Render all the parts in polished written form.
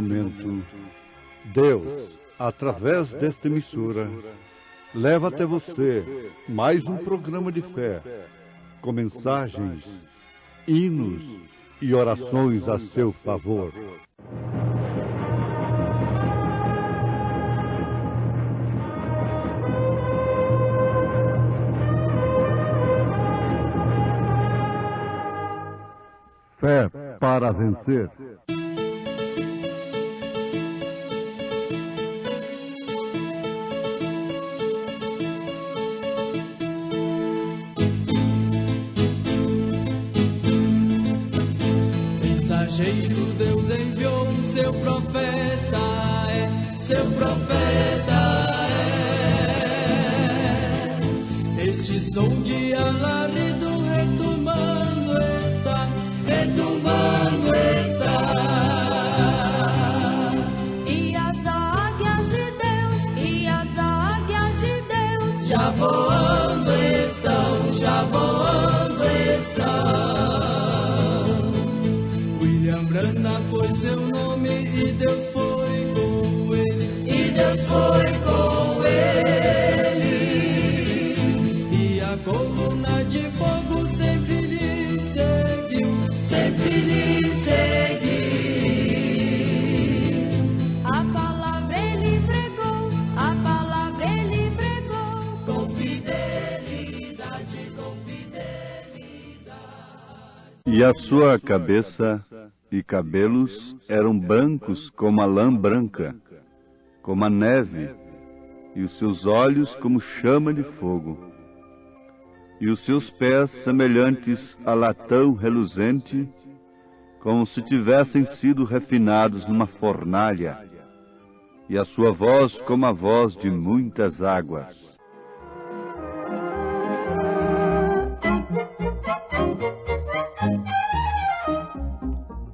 momento, Deus, através desta emissora, leva até você mais um programa de fé, com mensagens, hinos e orações a seu favor. Fé para vencer. Mensageiro, Deus enviou seu profeta, seu profeta Este som de alarido retumbando está. E as águias de Deus, já voando estão. William Branham foi seu nome e Deus foi com ele. E a coluna de fogo sempre lhe seguiu. A palavra ele pregou, com fidelidade. E a sua cabeça e cabelos eram brancos como a lã branca, como a neve, e os seus olhos como chama de fogo, e os seus pés semelhantes a latão reluzente, como se tivessem sido refinados numa fornalha, e a sua voz como a voz de muitas águas.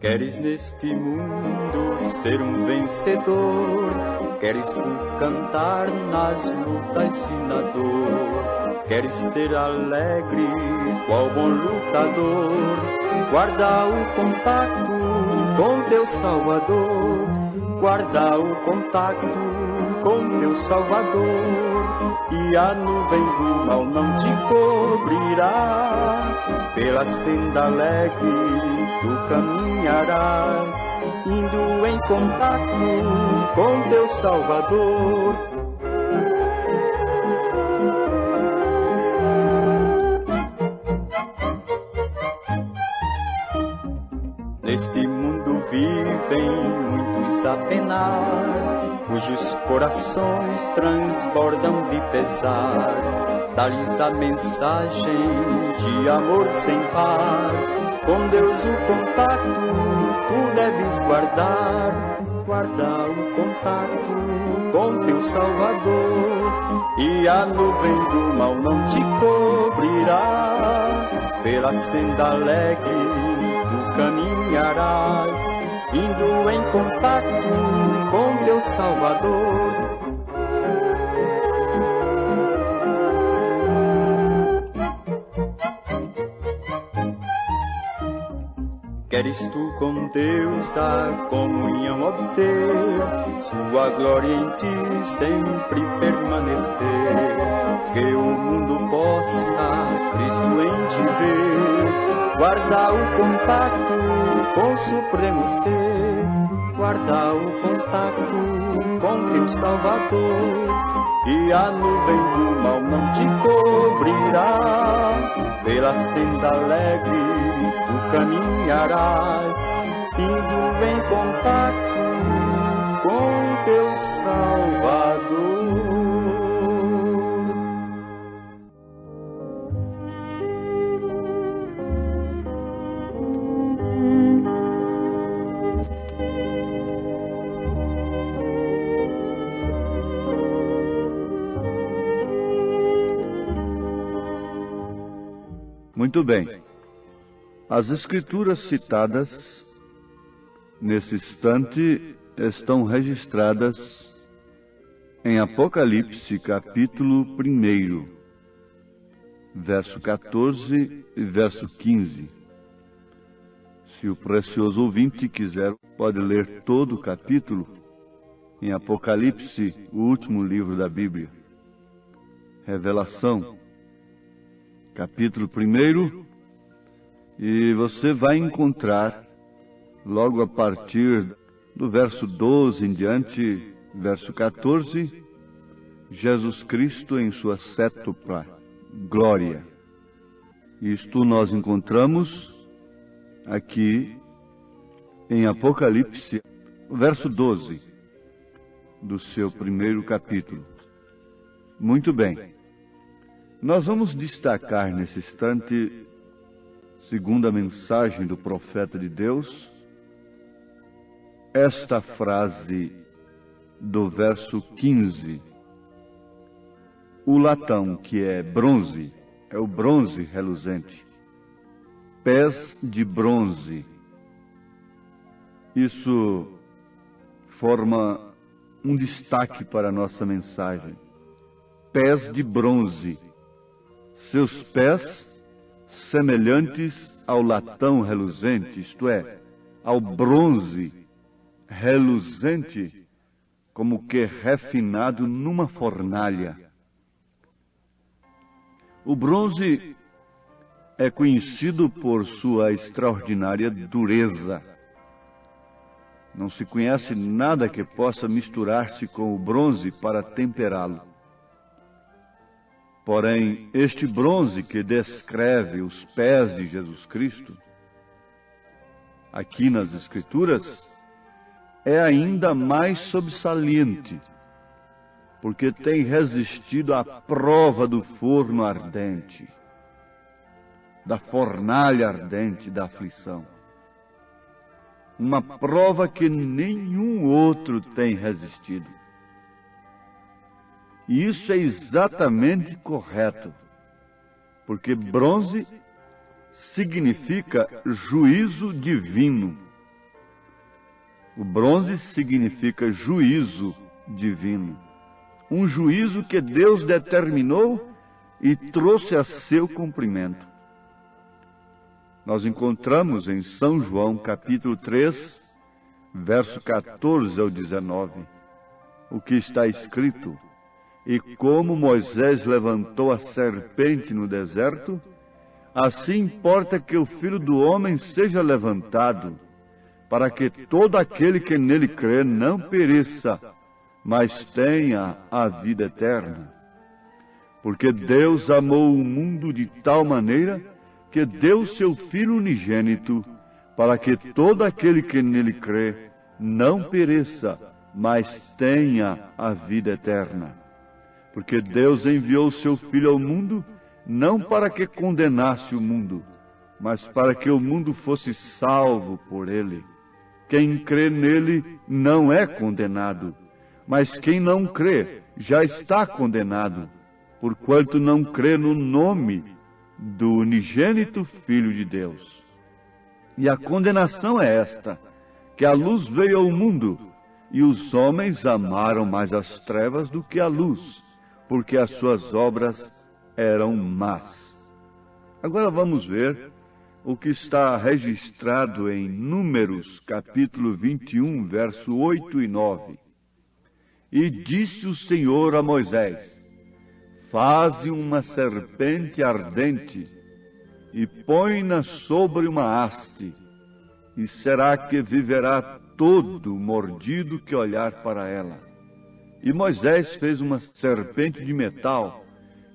Queres neste mundo ser um vencedor? Queres tu cantar nas lutas e na dor? Queres ser alegre, qual bom lutador? Guarda o contato com teu Salvador. Guarda o contato com teu Salvador. E a nuvem do mal não te cobrirá. Pela senda alegre tu caminharás, indo em contato com teu Salvador. Neste mundo vivem muitos a penar, cujos corações transbordam de pesar. Dá-lhes a mensagem de amor sem par. Com Deus o contato tu deves guardar. Guarda o contato com teu Salvador. E a nuvem do mal não te cobrirá. Pela senda alegre tu caminharás, indo em contato com teu Salvador. Queres tu com Deus a comunhão obter, sua glória em ti sempre permanecer, que o mundo possa Cristo em te ver. Guarda o contato com o Supremo Ser, guarda o contato com teu Salvador, e a nuvem do mal não te cobrirá. Pela senda alegre tu caminharás, indo em contato com teu Salvador. Muito bem. As escrituras citadas nesse instante estão registradas em Apocalipse, capítulo 1, verso 14 e verso 15. Se o precioso ouvinte quiser, pode ler todo o capítulo em Apocalipse, o último livro da Bíblia. Revelação, capítulo 1, e você vai encontrar, logo a partir do verso 12 em diante, verso 14, Jesus Cristo em sua sétupla glória. Isto nós encontramos aqui em Apocalipse, verso 12 do seu primeiro capítulo. Muito bem. Nós vamos destacar nesse instante, segundo a mensagem do profeta de Deus, esta frase do verso 15. O latão, que é bronze, é o bronze reluzente. Pés de bronze. Isso forma um destaque para a nossa mensagem. Pés de bronze. Seus pés semelhantes ao latão reluzente, isto é, ao bronze reluzente, como que refinado numa fornalha. O bronze é conhecido por sua extraordinária dureza. Não se conhece nada que possa misturar-se com o bronze para temperá-lo. Porém, este bronze que descreve os pés de Jesus Cristo, aqui nas Escrituras, é ainda mais sobressalente, porque tem resistido à prova do forno ardente, da fornalha ardente da aflição. Uma prova que nenhum outro tem resistido. E isso é exatamente correto, porque bronze significa juízo divino. O bronze significa juízo divino. Um juízo que Deus determinou e trouxe a seu cumprimento. Nós encontramos em São João, capítulo 3, verso 14 ao 19, o que está escrito: E como Moisés levantou a serpente no deserto, assim importa que o Filho do Homem seja levantado, para que todo aquele que nele crê não pereça, mas tenha a vida eterna. Porque Deus amou o mundo de tal maneira que deu seu Filho unigênito, para que todo aquele que nele crê não pereça, mas tenha a vida eterna. Porque Deus enviou seu Filho ao mundo, não para que condenasse o mundo, mas para que o mundo fosse salvo por ele. Quem crê nele não é condenado, mas quem não crê já está condenado, porquanto não crê no nome do unigênito Filho de Deus. E a condenação é esta, que a luz veio ao mundo, e os homens amaram mais as trevas do que a luz, porque as suas obras eram más. Agora vamos ver o que está registrado em Números, capítulo 21, verso 8 e 9. E disse o Senhor a Moisés: Faze uma serpente ardente e põe-na sobre uma haste, e será que viverá todo mordido que olhar para ela. E Moisés fez uma serpente de metal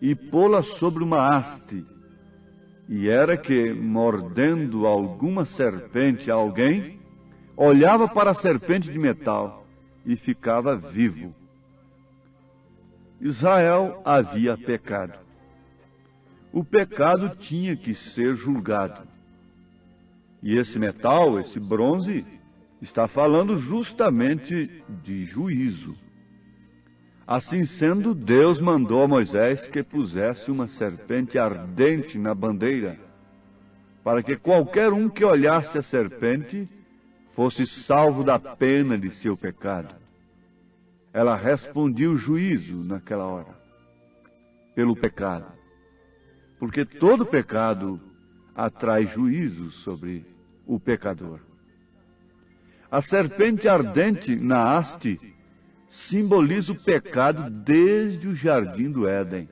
e pô-la sobre uma haste. E era que, mordendo alguma serpente a alguém, olhava para a serpente de metal e ficava vivo. Israel havia pecado. O pecado tinha que ser julgado. E esse metal, esse bronze, está falando justamente de juízo. Assim sendo, Deus mandou a Moisés que pusesse uma serpente ardente na bandeira, para que qualquer um que olhasse a serpente fosse salvo da pena de seu pecado. Ela respondia o juízo naquela hora, pelo pecado. Porque todo pecado atrai juízo sobre o pecador. A serpente ardente na haste simboliza o pecado desde o jardim do Éden,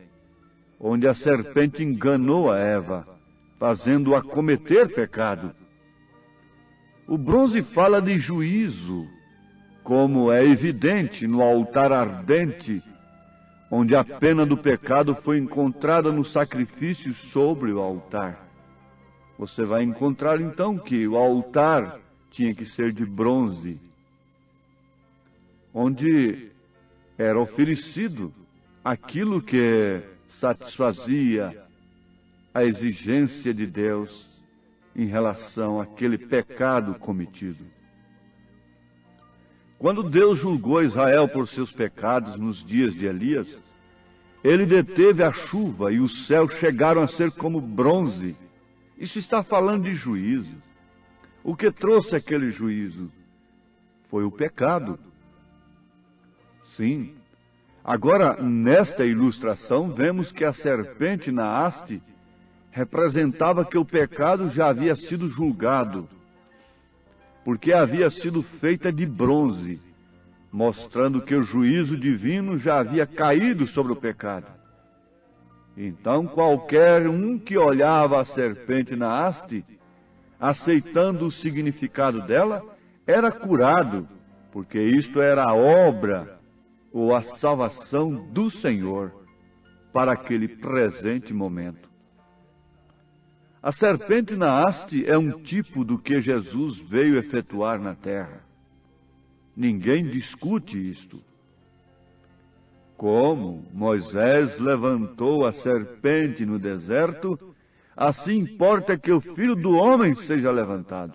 onde a serpente enganou a Eva, fazendo-a cometer pecado. O bronze fala de juízo, como é evidente no altar ardente, onde a pena do pecado foi encontrada no sacrifício sobre o altar. Você vai encontrar então que o altar tinha que ser de bronze, onde era oferecido aquilo que satisfazia a exigência de Deus em relação àquele pecado cometido. Quando Deus julgou Israel por seus pecados nos dias de Elias, ele deteve a chuva e os céus chegaram a ser como bronze. Isso está falando de juízo. O que trouxe aquele juízo foi o pecado. Sim. Agora, nesta ilustração, vemos que a serpente na haste representava que o pecado já havia sido julgado, porque havia sido feita de bronze, mostrando que o juízo divino já havia caído sobre o pecado. Então, qualquer um que olhava a serpente na haste, aceitando o significado dela, era curado, porque isto era a obra ou a salvação do Senhor para aquele presente momento. A serpente na haste é um tipo do que Jesus veio efetuar na terra. Ninguém discute isto. Como Moisés levantou a serpente no deserto, assim importa que o Filho do Homem seja levantado.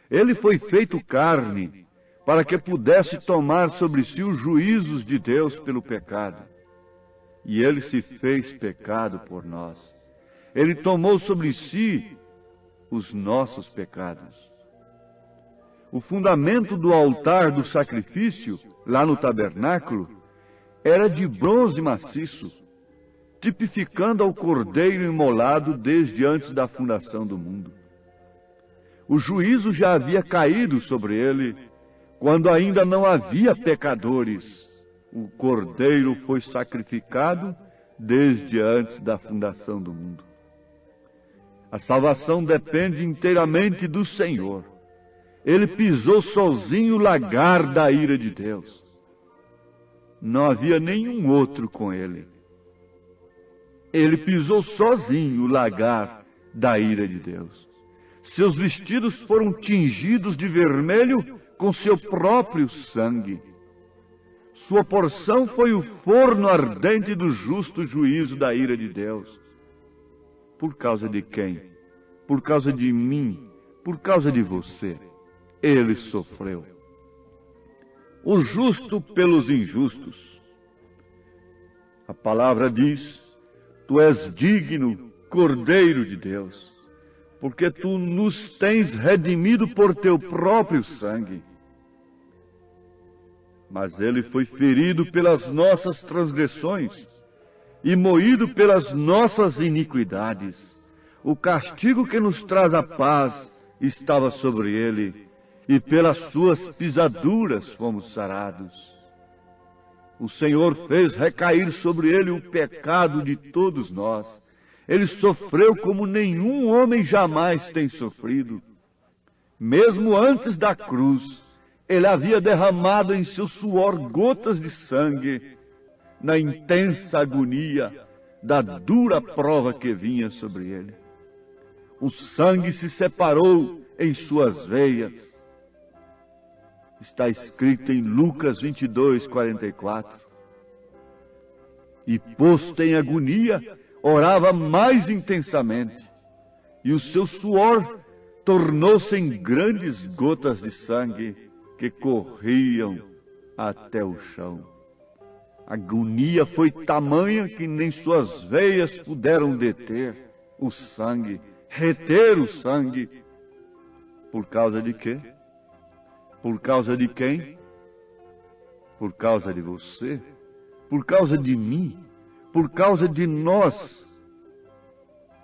Ele foi feito carne para que pudesse tomar sobre si os juízos de Deus pelo pecado. E ele se fez pecado por nós. Ele tomou sobre si os nossos pecados. O fundamento do altar do sacrifício, lá no tabernáculo, era de bronze maciço, tipificando ao cordeiro imolado desde antes da fundação do mundo. O juízo já havia caído sobre ele, quando ainda não havia pecadores. O cordeiro foi sacrificado desde antes da fundação do mundo. A salvação depende inteiramente do Senhor. Ele pisou sozinho o lagar da ira de Deus. Não havia nenhum outro com ele. Ele pisou sozinho o lagar da ira de Deus. Seus vestidos foram tingidos de vermelho com seu próprio sangue. Sua porção foi o forno ardente do justo juízo da ira de Deus. Por causa de quem? Por causa de mim, por causa de você. Ele sofreu. O justo pelos injustos. A palavra diz: tu és digno, Cordeiro de Deus, porque tu nos tens redimido por teu próprio sangue. Mas ele foi ferido pelas nossas transgressões e moído pelas nossas iniquidades. O castigo que nos traz a paz estava sobre ele, e pelas suas pisaduras fomos sarados. O Senhor fez recair sobre ele o pecado de todos nós. Ele sofreu como nenhum homem jamais tem sofrido. Mesmo antes da cruz, ele havia derramado em seu suor gotas de sangue, na intensa agonia da dura prova que vinha sobre ele. O sangue se separou em suas veias. Está escrito em Lucas 22:44. E posto em agonia, orava mais intensamente, e o seu suor tornou-se em grandes gotas de sangue que corriam até o chão. A agonia foi tamanha que nem suas veias puderam deter o sangue, reter o sangue. Por causa de quê? Por causa de quem? Por causa de você, por causa de mim, por causa de nós.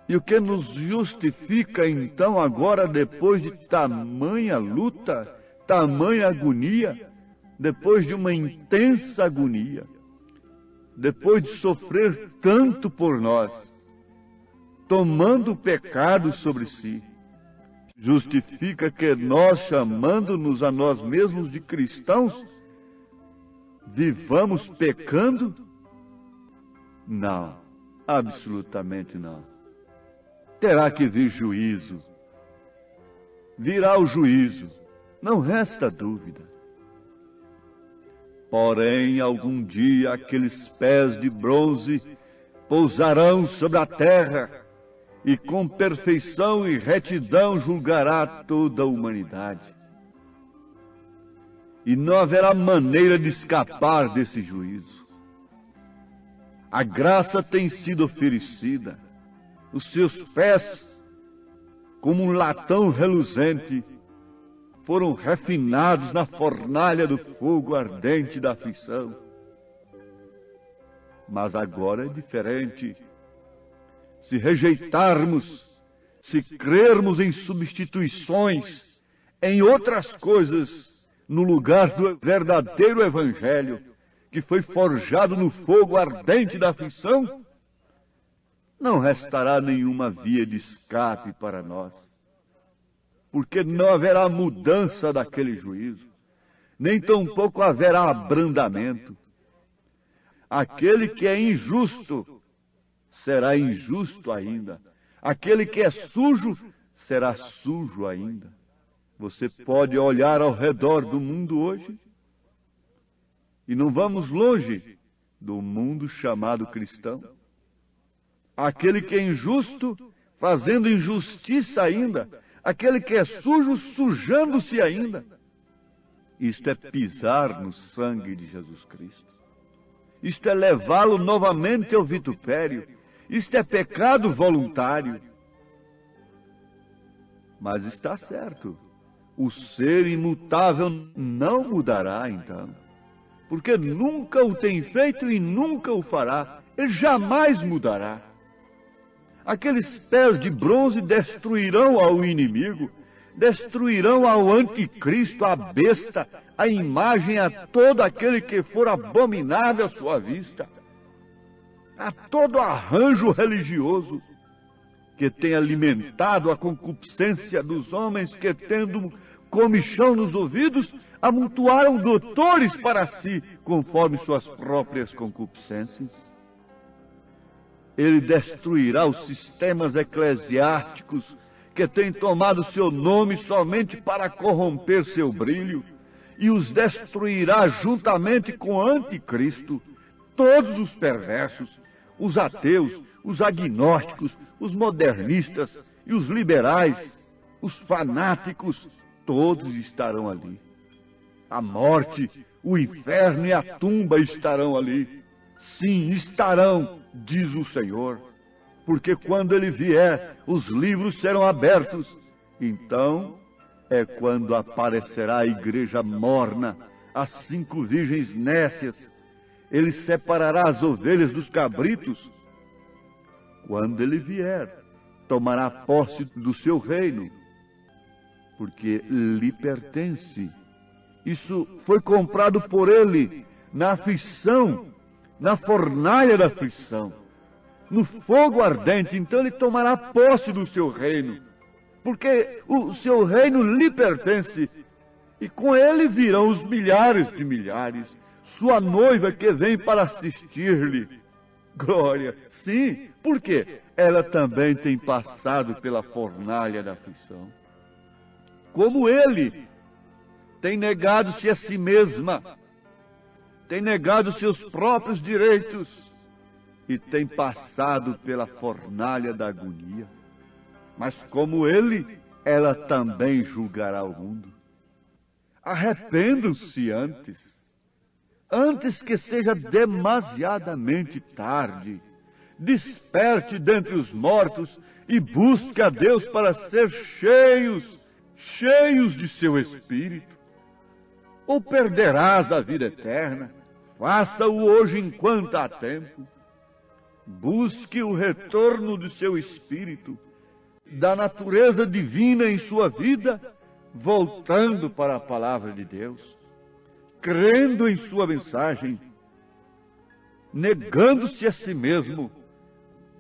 E o que nos justifica, então, agora, depois de tamanha luta, tamanha agonia, depois de uma intensa agonia, depois de sofrer tanto por nós, tomando o pecado sobre si, justifica que nós, chamando-nos a nós mesmos de cristãos, vivamos pecando? Não, absolutamente não. Terá que vir juízo. Virá o juízo, não resta dúvida. Porém, algum dia aqueles pés de bronze pousarão sobre a terra e com perfeição e retidão julgará toda a humanidade. E não haverá maneira de escapar desse juízo. A graça tem sido oferecida. Os seus pés, como um latão reluzente, foram refinados na fornalha do fogo ardente da aflição. Mas agora é diferente. Se rejeitarmos, se crermos em substituições, em outras coisas, no lugar do verdadeiro Evangelho, que foi forjado no fogo ardente da aflição, não restará nenhuma via de escape para nós, porque não haverá mudança daquele juízo, nem tampouco haverá abrandamento. Aquele que é injusto será injusto ainda. Aquele que é sujo será sujo ainda. Você pode olhar ao redor do mundo hoje, e não vamos longe do mundo chamado cristão. Aquele que é injusto, fazendo injustiça ainda. Aquele que é sujo, sujando-se ainda. Isto é pisar no sangue de Jesus Cristo. Isto é levá-lo novamente ao vitupério. Isto é pecado voluntário. Mas está certo. O ser imutável não mudará, então. Porque nunca o tem feito e nunca o fará. Ele jamais mudará. Aqueles pés de bronze destruirão ao inimigo, destruirão ao anticristo, à besta, a imagem, a todo aquele que for abominável à sua vista, a todo arranjo religioso que tem alimentado a concupiscência dos homens que, tendo comichão nos ouvidos, amontoaram doutores para si, conforme suas próprias concupiscências. Ele destruirá os sistemas eclesiásticos que têm tomado seu nome somente para corromper seu brilho, e os destruirá juntamente com o anticristo, todos os perversos, os ateus, os agnósticos, os modernistas e os liberais, os fanáticos, todos estarão ali. A morte, o inferno e a tumba estarão ali. Sim, estarão, diz o Senhor, porque quando Ele vier, os livros serão abertos. Então é quando aparecerá a igreja morna, as 5 virgens nécias. Ele separará as ovelhas dos cabritos. Quando Ele vier, tomará posse do seu reino, porque lhe pertence. Isso foi comprado por Ele na aflição, na fornalha da aflição, no fogo ardente. Então Ele tomará posse do seu reino, porque o seu reino lhe pertence, e com Ele virão os milhares de milhares, sua noiva que vem para assistir-lhe. Glória! Sim, porque ela também tem passado pela fornalha da aflição. Como Ele tem negado-se a si mesma, tem negado seus próprios direitos e tem passado pela fornalha da agonia. Mas como Ele, ela também julgará o mundo. Arrependam-se antes que seja demasiadamente tarde. Desperte dentre os mortos e busque a Deus para ser cheios de seu Espírito. Ou perderás a vida eterna. Faça-o hoje enquanto há tempo. Busque o retorno do seu espírito, da natureza divina em sua vida, voltando para a palavra de Deus, crendo em sua mensagem, negando-se a si mesmo,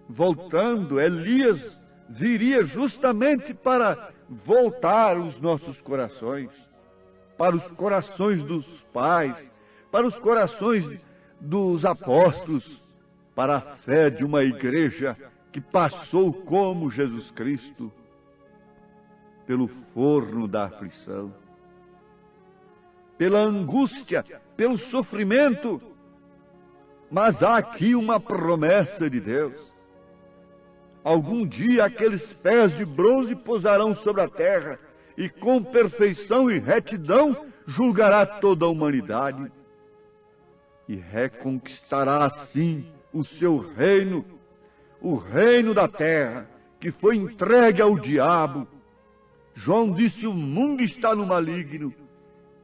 voltando. Elias viria justamente para voltar os nossos corações, para os corações dos pais, para os corações dos apóstolos, para a fé de uma igreja que passou como Jesus Cristo pelo forno da aflição, pela angústia, pelo sofrimento. Mas há aqui uma promessa de Deus. Algum dia aqueles pés de bronze pousarão sobre a terra e com perfeição e retidão julgará toda a humanidade e reconquistará assim o seu reino, o reino da terra, que foi entregue ao diabo. João disse: o mundo está no maligno.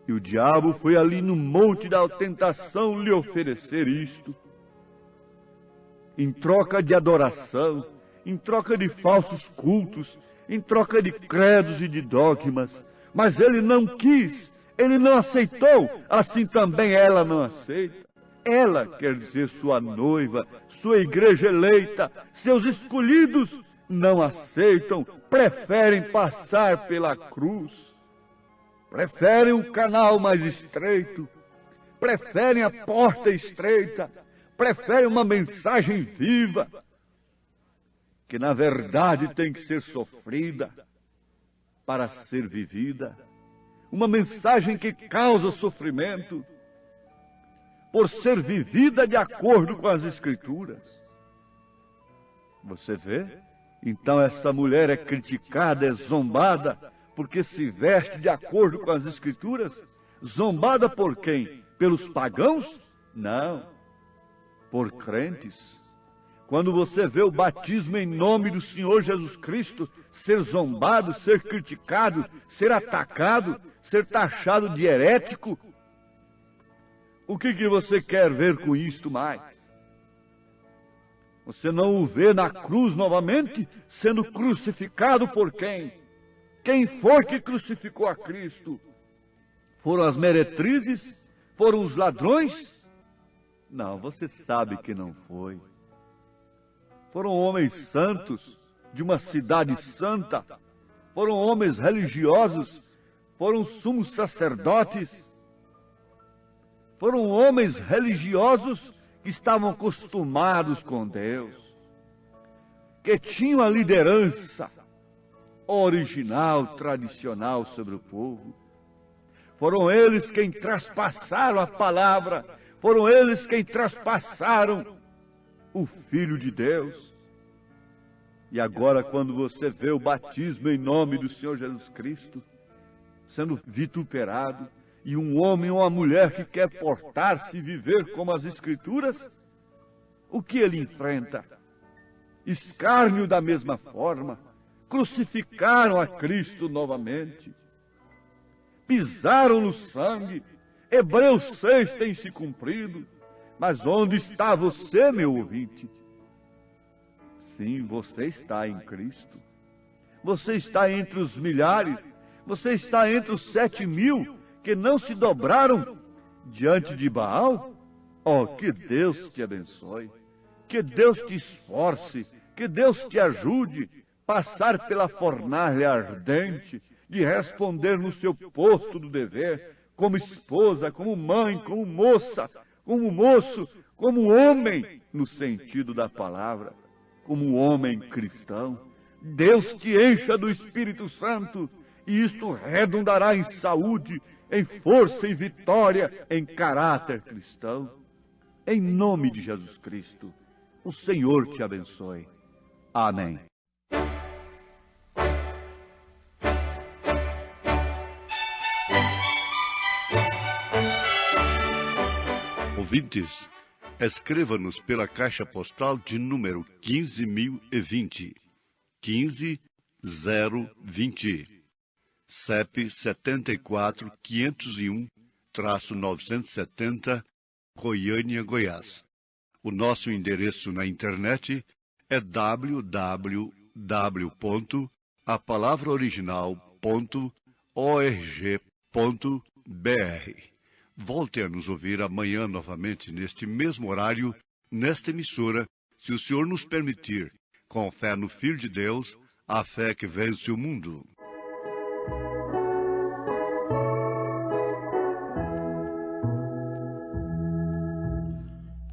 E o diabo foi ali no monte da tentação lhe oferecer isto. Em troca de adoração, em troca de falsos cultos, em troca de credos e de dogmas. Mas ele não quis, ele não aceitou, assim também ela não aceita. Ela, quer dizer, sua noiva, sua igreja eleita, seus escolhidos, não aceitam, preferem passar pela cruz, preferem o canal mais estreito, preferem a porta estreita, preferem uma mensagem viva, que na verdade tem que ser sofrida para ser vivida, uma mensagem que causa sofrimento, por ser vivida de acordo com as Escrituras. Você vê? Então essa mulher é criticada, é zombada, porque se veste de acordo com as Escrituras. Zombada por quem? Pelos pagãos? Não, por crentes. Quando você vê o batismo em nome do Senhor Jesus Cristo ser zombado, ser criticado, ser atacado, ser taxado de herético, o que você quer ver com isto mais? Você não o vê na cruz novamente, sendo crucificado por quem? Quem foi que crucificou a Cristo? Foram as meretrizes? Foram os ladrões? Não, você sabe que não foi. Foram homens santos, de uma cidade santa. Foram homens religiosos. Foram sumos sacerdotes. Foram homens religiosos que estavam acostumados com Deus, que tinham a liderança original, tradicional sobre o povo. Foram eles quem traspassaram a palavra, foram eles quem traspassaram o Filho de Deus. E agora, quando você vê o batismo em nome do Senhor Jesus Cristo sendo vituperado, e um homem ou uma mulher que quer portar-se e viver como as Escrituras, o que ele enfrenta? Escárnio da mesma forma. Crucificaram a Cristo novamente. Pisaram no sangue. Hebreus 6 tem se cumprido. Mas onde está você, meu ouvinte? Sim, você está em Cristo. Você está entre os milhares. Você está entre os 7.000 que não se dobraram diante de Baal. Oh, que Deus te abençoe, que Deus te esforce, que Deus te ajude a passar pela fornalha ardente, de responder no seu posto do dever, como esposa, como mãe, como moça, como moço, como homem, no sentido da palavra, como homem cristão. Deus te encha do Espírito Santo, e isto redundará em saúde, em força e vitória, em caráter cristão. Em nome de Jesus Cristo, o Senhor te abençoe. Amém. Ouvintes, escreva-nos pela caixa postal de número 15.020, 15020. CEP 74-501-970, Goiânia, Goiás. O nosso endereço na internet é www.apalavraoriginal.org.br. Volte a nos ouvir amanhã novamente, neste mesmo horário, nesta emissora, se o Senhor nos permitir, com fé no Filho de Deus, a fé que vence o mundo.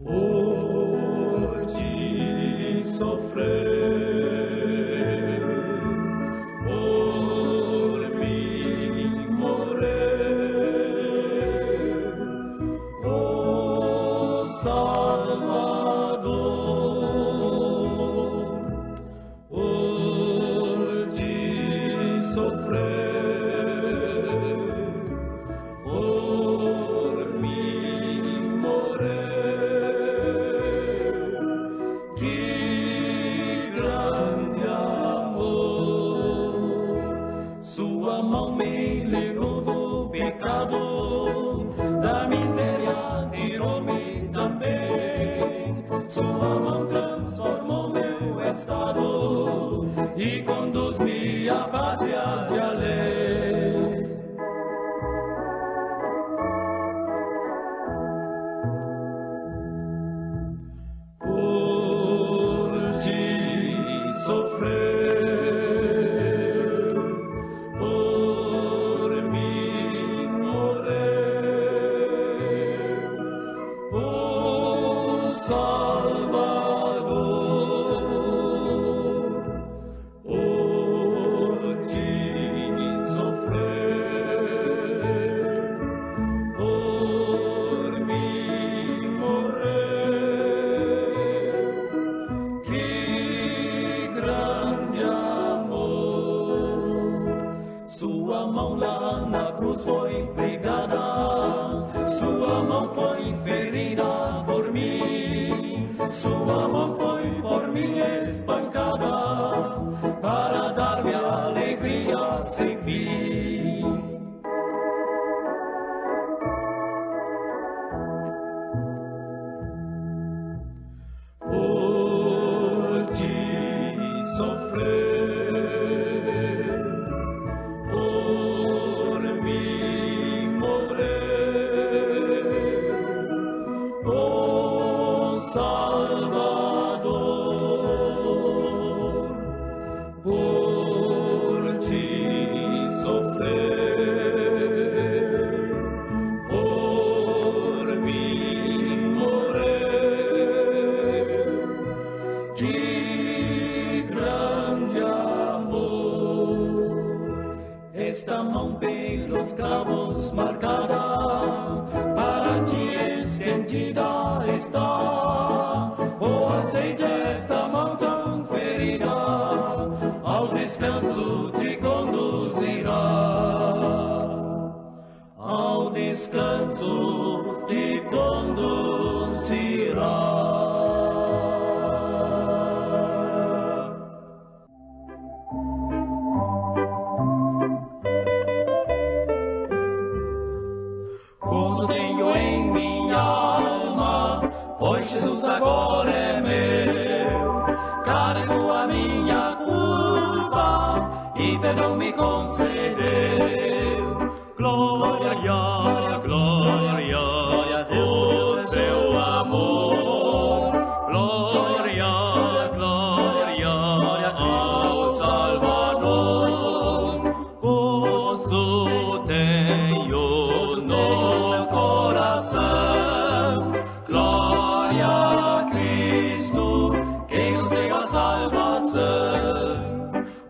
Por ti sofrer, por mim morrer, ó Salvador, por ti sofrer, por mim morrer. Que grande amor, sua mão me livrou do pecado, da miséria tirou-me também. Sua mão transformou meu estado e conduz-me à pátria de além. Por ti sofrer, por mim morrer, ó Salvador, por ti sofrer, por mim morrer. Que grande amor, sua mão lá na cruz foi pregada, sua mão foi ferida por mim, sua mão foi por mim espancada, para dar-me a alegria sem fim. Por ti sofrer, por mim morrer, ó Salvador, por ti sofrer, por mim morrer. Que grande amor, esta mão pelos cravos marcada, para ti estendida está. O aceite esta mão tão ferida, ao descanso te conduzirá, ao descanso te conduzirá. Gozo tenho em minha alma, pois Jesus agora é meu. Carrego a minha culpa e perdão me concedeu. Glória, glória, glória a Deus por seu amor. Glória, glória ao Salvador. Gozo tenho no meu coração. Glória a Cristo, que nos deu a salvação.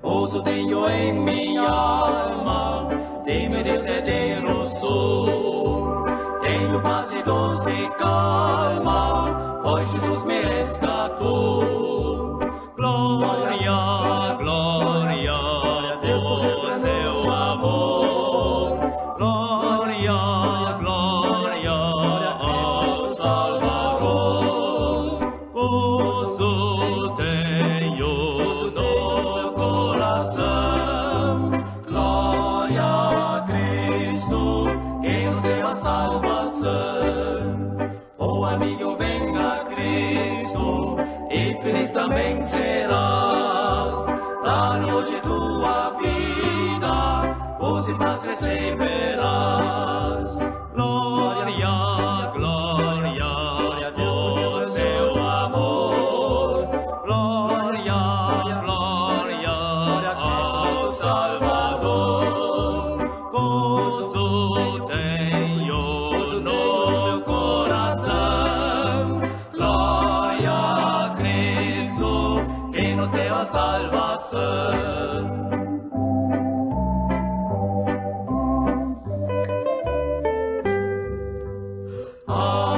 Gozo tenho em minha alma, de Deus herdeiro sou. Tenho paz e doce calma, pois Jesus me resgatou. Glória, glória a Deus por seu amor. Glória, glória ao Salvador. Gozo tenho no meu coração. Glória a Cristo, que nos deu a salvação. Oh amigo, venga a Cristo. feliz também serás. Dá-lhe hoje tua vida, paz e paz receberás. Glória, glória, glória a Deus por seu amor. Glória, glória, glória a Cristo nosso Salvador. Gozo tenho no coração. Glória a Cristo que nos deu a salvação. Ah